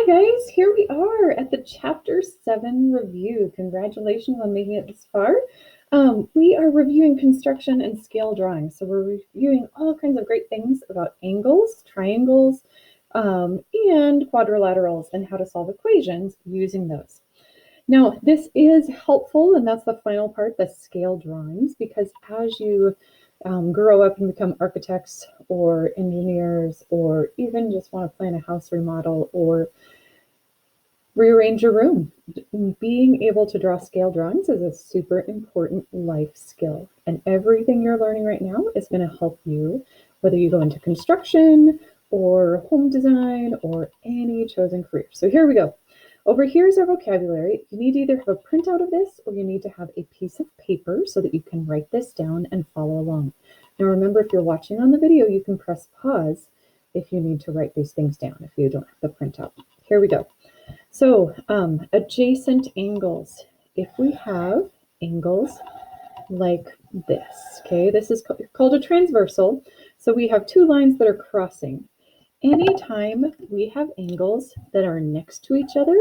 guys, here we are at the Chapter 7 review. Congratulations on making it this far. We are reviewing construction and scale drawings. So we're reviewing all kinds of great things about angles, triangles, and quadrilaterals and how to solve equations using those. Now, this is helpful, and that's the final part, the scale drawings, because as you grow up and become architects or engineers, or even just want to plan a house remodel or rearrange your room, being able to draw scale drawings is a super important life skill. And everything you're learning right now is going to help you, whether you go into construction or home design or any chosen career. So here we go. Over here is our vocabulary. You need to either have a printout of this or you need to have a piece of paper so that you can write this down and follow along. Now remember, if you're watching on the video, you can press pause if you need to write these things down if you don't have the printout. Here we go. So adjacent angles. If we have angles like this, okay, this is called a transversal. So we have two lines that are crossing. Anytime we have angles that are next to each other,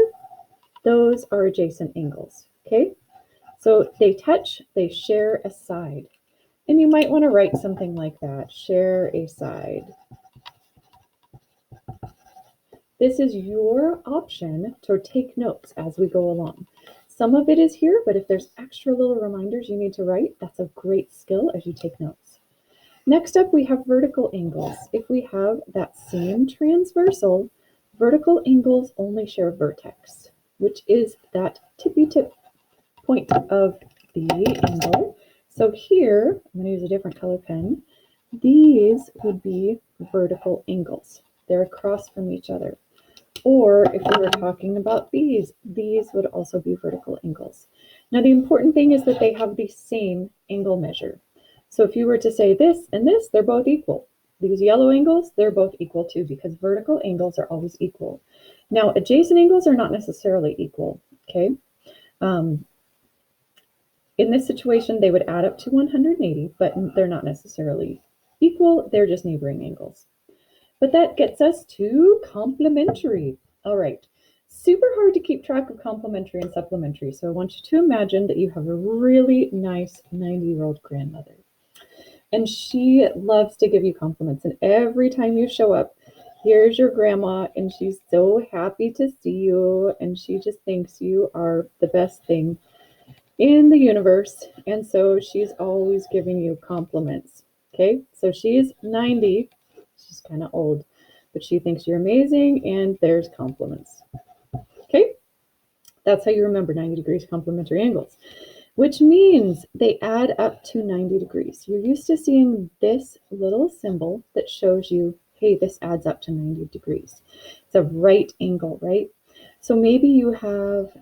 those are adjacent angles, okay? So they touch, they share a side. And you might want to write something like that, share a side. This is your option to take notes as we go along. Some of it is here, but if there's extra little reminders you need to write, that's a great skill as you take notes. Next up, we have vertical angles. If we have that same transversal, vertical angles only share vertex, which is that tippy tip point of the angle. So here, I'm going to use a different color pen. These would be vertical angles. They're across from each other. Or if we were talking about these would also be vertical angles. Now, the important thing is that they have the same angle measure. So if you were to say this and this, they're both equal. These yellow angles, they're both equal too, because vertical angles are always equal. Now, adjacent angles are not necessarily equal, okay? In this situation, they would add up to 180, but they're not necessarily equal. They're just neighboring angles. But that gets us to complementary. All right, super hard to keep track of complementary and supplementary. So I want you to imagine that you have a really nice 90-year-old grandmother. And she loves to give you compliments. And every time you show up, here's your grandma, and she's so happy to see you. And she just thinks you are the best thing in the universe. And so she's always giving you compliments. Okay, so she's 90. She's kind of old, but she thinks you're amazing, and there's compliments. Okay, that's how you remember 90 degrees complementary angles, which means they add up to 90 degrees. You're used to seeing this little symbol that shows you, hey, this adds up to 90 degrees. It's a right angle, right? So maybe you have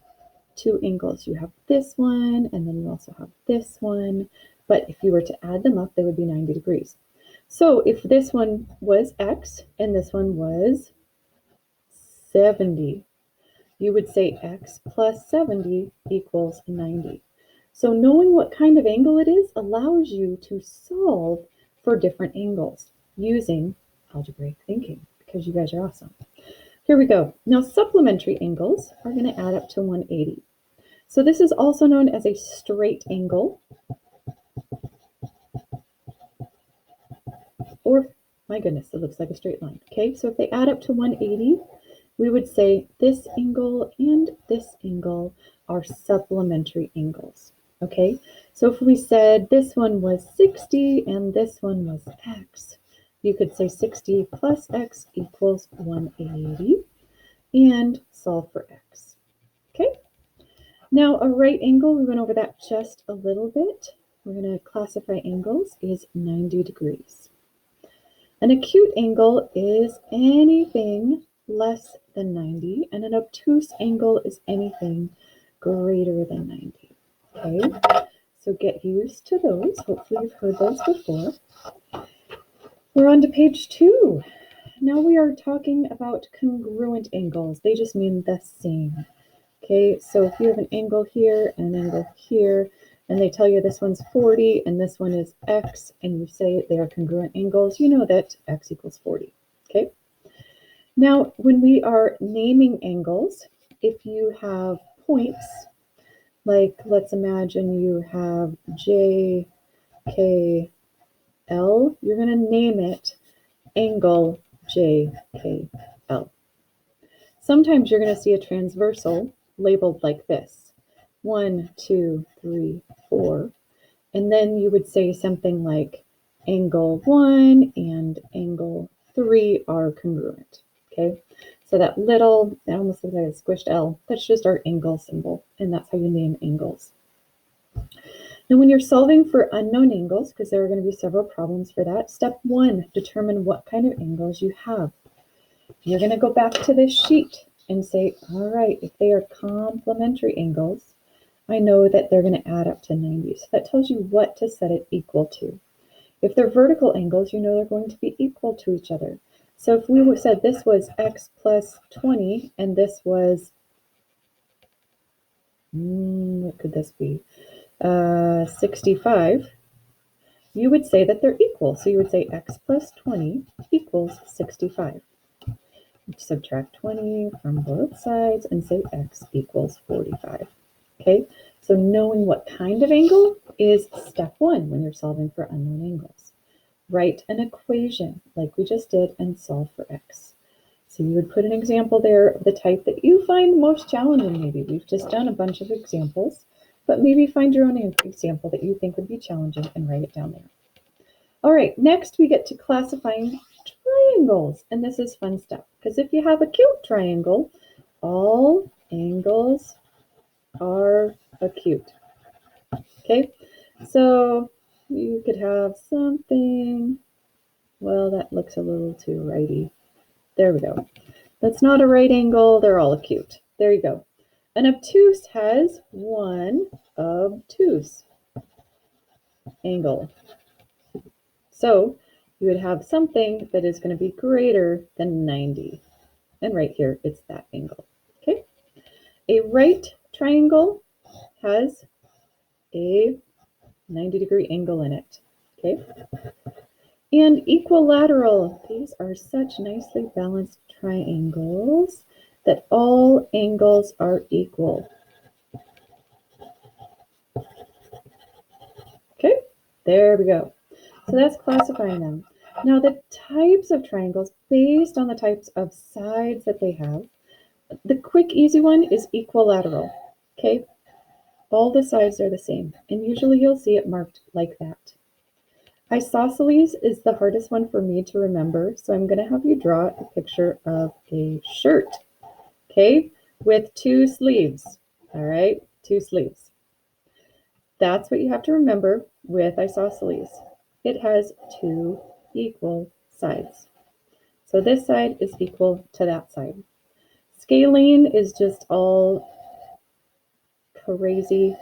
two angles. You have this one, and then you also have this one. But if you were to add them up, they would be 90 degrees. So if this one was X and this one was 70, you would say X plus 70 equals 90. So knowing what kind of angle it is allows you to solve for different angles using algebraic thinking, because you guys are awesome. Here we go. Now supplementary angles are going to add up to 180. So this is also known as a straight angle, or, my goodness, it looks like a straight line. Okay, so if they add up to 180, we would say this angle and this angle are supplementary angles. Okay, so if we said this one was 60 and this one was X, you could say 60 plus X equals 180 and solve for X. Okay, now a right angle, we went over that just a little bit. We're going to classify angles is 90 degrees. An acute angle is anything less than 90, and an obtuse angle is anything greater than 90. Okay, so get used to those. Hopefully you've heard those before. We're on to page 2. Now we are talking about congruent angles. They just mean the same. Okay, so if you have an angle here and an angle here, and they tell you this one's 40 and this one is X, and you say they are congruent angles, you know that X equals 40. Okay, Now, when we are naming angles, if you have points, like let's imagine you have J, K, L, you're going to name it angle J, K, L. Sometimes you're going to see a transversal labeled like this, 1, 2, 3, 4. And then you would say something like angle 1 and angle 3 are congruent. Okay, so that little, it almost looks like a squished L, that's just our angle symbol, and that's how you name angles. Now, when you're solving for unknown angles, because there are going to be several problems for that, step 1, determine what kind of angles you have. You're going to go back to this sheet and say, all right, if they are complementary angles, I know that they're going to add up to 90. So that tells you what to set it equal to. If they're vertical angles, you know they're going to be equal to each other. So if we said this was x plus 20 and this was, what could this be? 65, you would say that they're equal. So you would say x plus 20 equals 65. Subtract 20 from both sides and say x equals 45. Okay, so knowing what kind of angle is step 1 when you're solving for unknown angles. Write an equation like we just did and solve for x. So you would put an example there of the type that you find most challenging. Maybe we've just done a bunch of examples, but maybe find your own example that you think would be challenging and write it down there. All right, next we get to classifying triangles, and this is fun stuff because if you have a cute triangle, all angles are acute. Okay, so you could have something, well, that looks a little too righty. There we go. That's not a right angle, they're all acute. There you go. An obtuse has one obtuse angle. So you would have something that is going to be greater than 90. And right here, it's that angle. Okay. A right triangle has a 90-degree angle in it. Okay. And equilateral, these are such nicely balanced triangles that all angles are equal. Okay, there we go. So that's classifying them. Now the types of triangles, based on the types of sides that they have, the quick, easy one is equilateral. Okay, all the sides are the same, and usually you'll see it marked like that. Isosceles is the hardest one for me to remember, so I'm going to have you draw a picture of a shirt, okay, with 2 sleeves, all right, 2 sleeves. That's what you have to remember with isosceles. It has 2 equal sides. So this side is equal to that side. Scalene is just all crazy.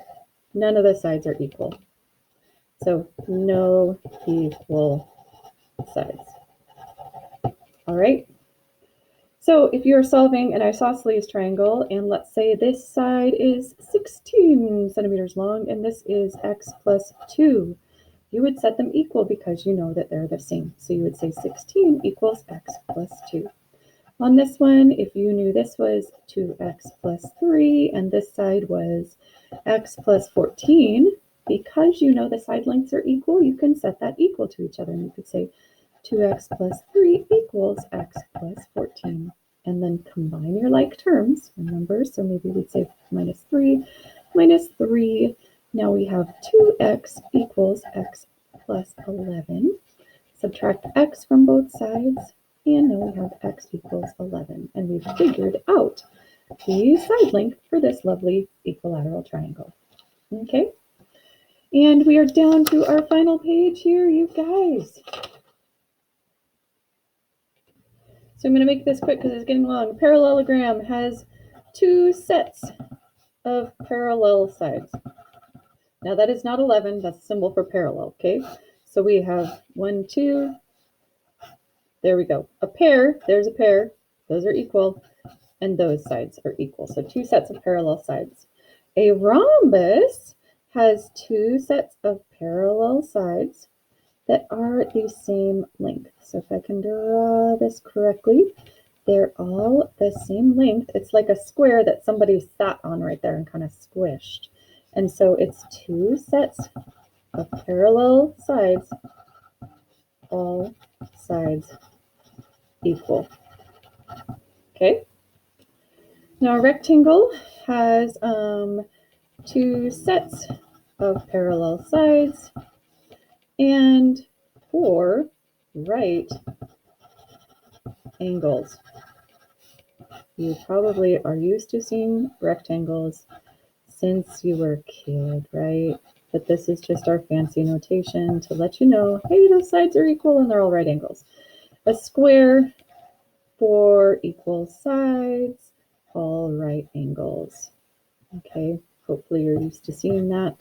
None of the sides are equal. So no equal sides. All right. So if you're solving an isosceles triangle, and let's say this side is 16 centimeters long, and this is x plus 2, you would set them equal because you know that they're the same. So you would say 16 equals x plus 2. On this one, if you knew this was 2x plus 3, and this side was x plus 14, because you know the side lengths are equal, you can set that equal to each other. And you could say 2x plus 3 equals x plus 14. And then combine your like terms, remember? So maybe we'd say minus 3, minus 3. Now we have 2x equals x plus 11. Subtract x from both sides, and now we have x equals 11. And we've figured out the side length for this lovely equilateral triangle. Okay? And we are down to our final page here, you guys. So I'm going to make this quick because it's getting long. A parallelogram has 2 sets of parallel sides. Now that is not 11, that's a symbol for parallel, okay? So we have 1, 2, there we go. A pair, there's a pair, those are equal, and those sides are equal. So 2 sets of parallel sides. A rhombus has 2 sets of parallel sides that are the same length. So if I can draw this correctly, They're all the same length. It's like a square that somebody sat on right there and kind of squished. And so it's two sets of parallel sides, all sides equal. Okay. Now a rectangle has two sets of parallel sides and four right angles. You probably are used to seeing rectangles since you were a kid, right? But this is just our fancy notation to let you know, hey, those sides are equal and they're all right angles. A square, four equal sides, all right angles. Okay, hopefully you're used to seeing that.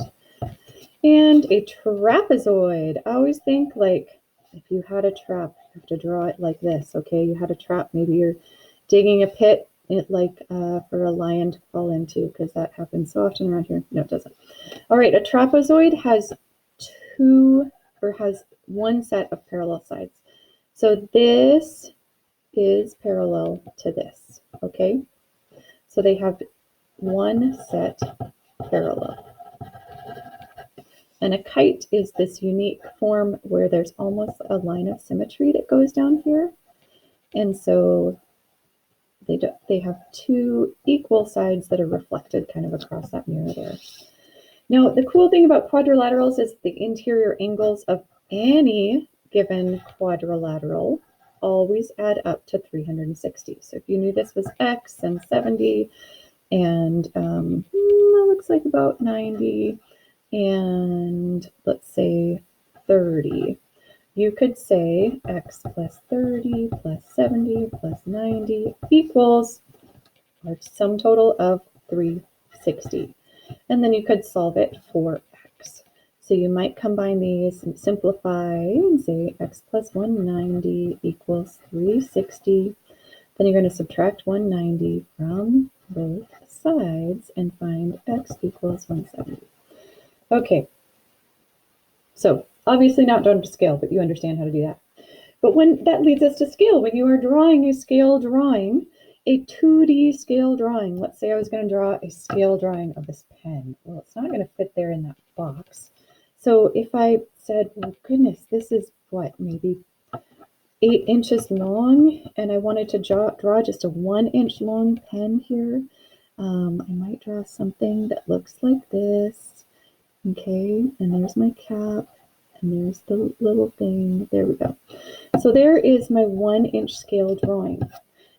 And a trapezoid. I always think like if you had a trap, you have to draw it like this, okay? You had a trap, maybe you're digging a pit for a lion to fall into, because that happens so often around here. No, it doesn't. All right, a trapezoid has one set of parallel sides. So this is parallel to this, okay? So they have one set parallel. And a kite is this unique form where there's almost a line of symmetry that goes down here. And so they have two equal sides that are reflected kind of across that mirror there. Now, the cool thing about quadrilaterals is the interior angles of any given quadrilateral always add up to 360. So if you knew this was X and 70 and that looks like about 90 and let's say 30, you could say X plus 30 plus 70 plus 90 equals our sum total of 360. And then you could solve it for X. So you might combine these and simplify and say X plus 190 equals 360. Then you're going to subtract 190 from both sides and find X equals 170. Okay, so obviously not done to scale, but you understand how to do that. But when that leads us to scale, when you are drawing a scale drawing, a 2D scale drawing, let's say I was going to draw a scale drawing of this pen. Well, it's not going to fit there in that box. So if I said, well, goodness, this is what, maybe 8 inches long, and I wanted to draw just a 1 inch long pen here, I might draw something that looks like this. Okay, and there's my cap, and there's the little thing. There we go. So there is my 1 inch scale drawing.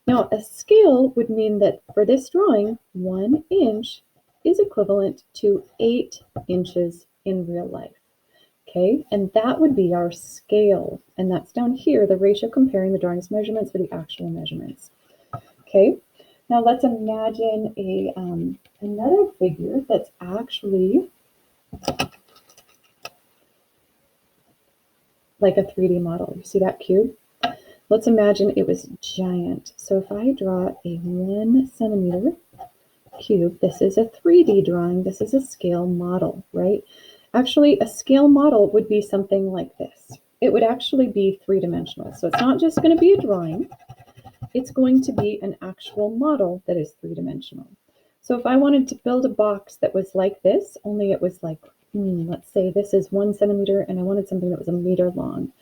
Now, a scale would mean that for this drawing, 1 inch is equivalent to 8 inches in real life. Okay, and that would be our scale. And that's down here, the ratio comparing the drawing's measurements with the actual measurements. Okay, now let's imagine another figure that's actually like a 3D model. You see that cube? Let's imagine it was giant. So if I draw a 1 centimeter cube, this is a 3D drawing. This is a scale model, right? Actually, a scale model would be something like this. It would actually be 3-dimensional. So it's not just going to be a drawing. It's going to be an actual model that is 3-dimensional. So if I wanted to build a box that was like this, only it was like, let's say this is 1 centimeter and I wanted something that was 1 meter long.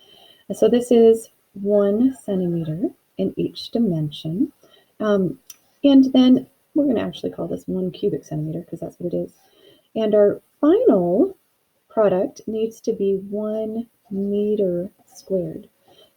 And so this is 1 centimeter in each dimension. And then we're going to actually call this 1 cubic centimeter because that's what it is. And our final product needs to be 1 meter squared.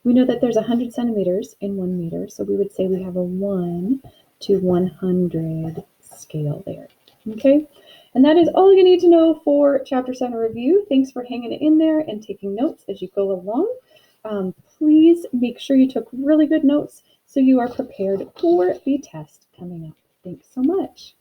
We know that there's 100 centimeters in 1 meter, so we would say we have a 1 to 100 scale there. Okay, and that is all you need to know for Chapter 7 review. Thanks for hanging in there and taking notes as you go along. Please make sure you took really good notes so you are prepared for the test coming up. Thanks so much.